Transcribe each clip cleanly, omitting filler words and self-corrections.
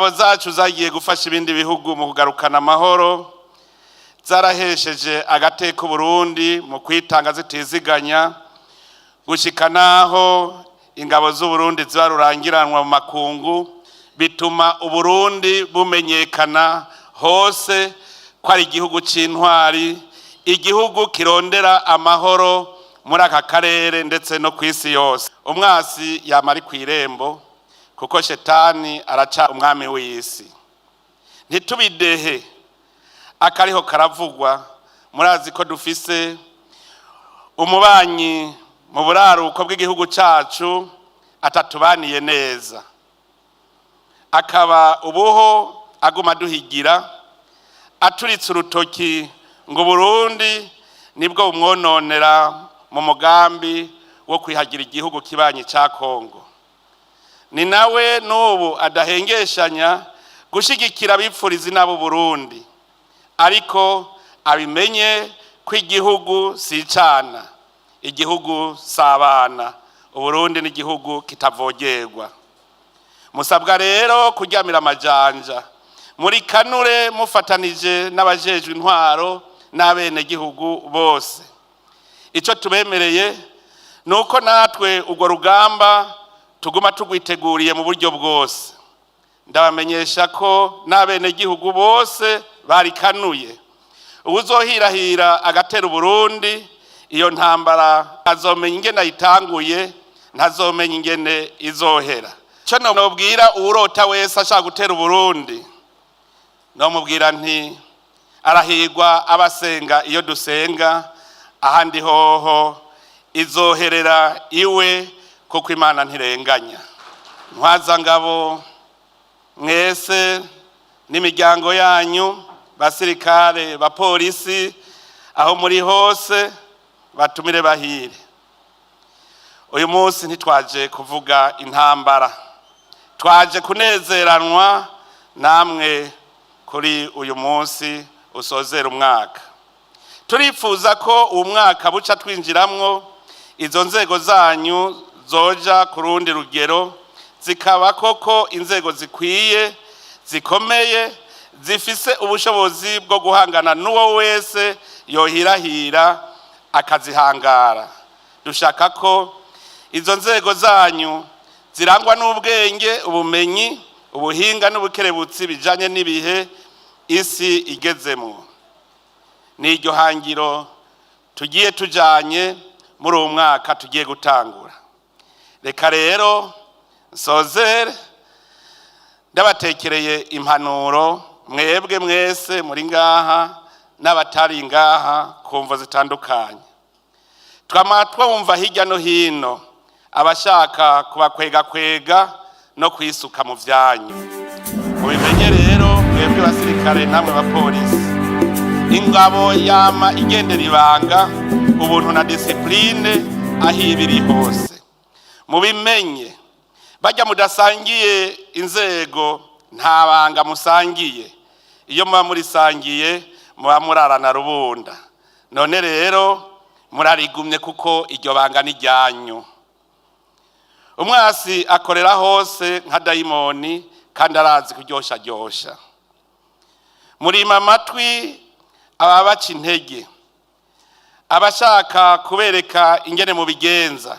ingabo zacu zagiye gufasha ibindi bihugu mu kugarukana amahoro, zarahesheje agateka Burundi mu kwitanga zitiziganya, gushika naho ingabo z'Uburundi zarurangiranwa mu makungu, bituma Uburundi bumenyekana hose ko ari igihugu c'intwari, igihugu kirondera amahoro muri aka karere ndetse no kw'isi yose. Umwasi yamari kw'irembo kuko shetani araca umwami w'isi. Ntitubidehe, akariho karavugwa. Murazi ko dufise umubanyi mu buraruko bw'igihugu cacu atatubaniye neza, akaba ubuho aguma duhigira aturitse urutoki ngo Burundi nibwo bumwononera mu mugambi wo kwihagira igihugu kibanyi ca Kongo. Ni nawe n'ubu adahengeshanya gushigikira abipfuriza nabo Burundi, ariko abimenye ko igihugu si icana, igihugu sabana, Uburundi ni igihugu kitavogerwa. Musabwa rero kuryamira amajanja, muri kanure mufatanije n'abajejwe intwaro n'abene gihugu bose. Ico tubemereye nuko natwe urwo rugamba tuguma tugwiteguriye mu buryo bwose. Ndabamenyesha ko n'abene gihugu bose barikanuye, ubuzohirahira agatera Burundi, iyo ntambara azomenya ingene ayitanguye, ntazomenya ingene izohera. Cyo nobwira urota wese ashaka gutera Burundi, nomubwira nti arahirwa abasenga iyo dusenga, ahandi hoho izoherera iwe kuko Imana ntirenganya. Ntwazangabo mwese n'imiryango yanyu, basirikare, bapolisi, aho muri hose, batumire bahire. Uyu munsi ntitwaje kuvuga intambara, twaje kunezeranwa namwe kuri uyu munsi usozera umwaka. Turifuza ko uwo mwaka buca twinjiramwo izo nzego zanyu zoja ku rundi rugero, zikaba koko inzego zikwiye, zikomeye, zifise ubushobozi bwo guhangana n'uwo wese yohirahira akazihangara. Dushaka ko izo nzego zanyu zirangwa n'ubwenge, ubumenyi, ubuhinga n'ubukerebutsi bijanye n'ibihe isi igezemo. N'iryo hangiro tugiye tujanye muri uwo mwaka tugiye gutangura. Reka rero nsozere ndabatekereye impanuro mwebwe mwese muri ngaha n'abatari ngaha kumva zitandukanye. Twumva hirya no hino abashaka kubakwega no kwisuka mu vyanyu. Mubimenye rero mwebwe basirikare namwe bapolisi, ingabo yama igendera ibanga, ubuntu na discipline aho ibiri hose. Mubimenye bajya mudasangiye inzego nta banga musangiye, iyo muba murisangiye muba murarana rubunda. None rero murarigumye kuko iryo banga ni ryanyu. Umwasi akorera hose nka dayimoni kandi arazi kuryosha. Murima amatwi ababaca intege, abashaka kubereka ingene mu bigenza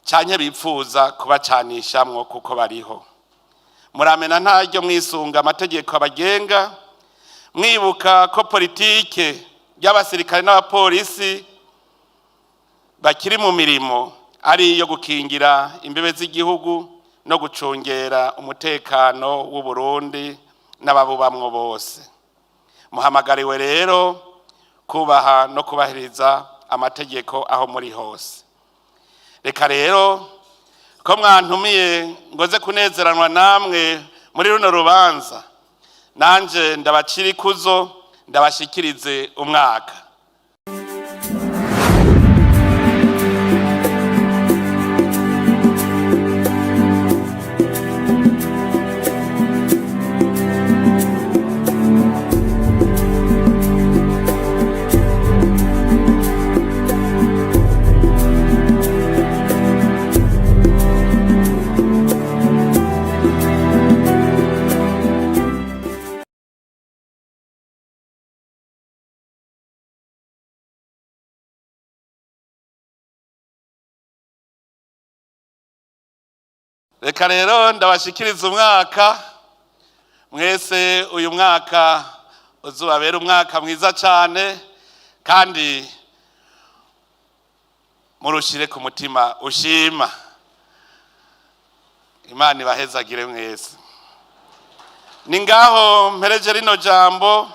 canke bipfuza kubacanishamwo kuko bariho. Muramena ntaryo mwisunga amategeko abagenga, mwibuka ko politike y'abasirikare n'abapolisi bakiri mu mirimo ari iyo gukingira imbibe z'igihugu no gucungera umutekano w'u Burundi n'ababubamwo bose. Muhamagariwe rero kubaha no kubahiriza amategeko aho muri hose. Reka rero ko mwantumiye ngoze kunezeranwa namwe muri runo rubanza, nanje ndabacira ikuzo ndabashikirize umwaka. reka rero ndabashikiriza umwaka mwese. Uyu mwaka uzubabera umwaka mwiza cyane, kandi murushire ku mutima ushima. Imana ibahezagire mwese. Ni ngaho mpereje rino jambo,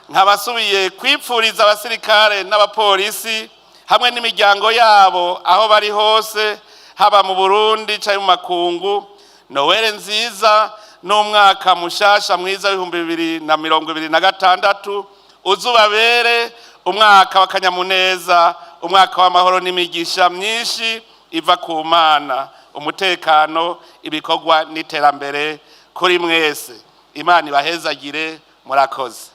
nkabasubiye kwipfuriza abasirikare n'abapolisi hamwe n'imiryango yabo aho bari hose, haba mu Burundi cyangwa mu makungu, Noel nziza n'umwaka mushasha mwiza w'2026 uzubabere umwaka w'akanyamuneza, umwaka w'amahoro n'imigisha myinshi iva ku Mana, umutekano, ibikorwa n'iterambere kuri mwese. Imana ibahezagire, murakoze.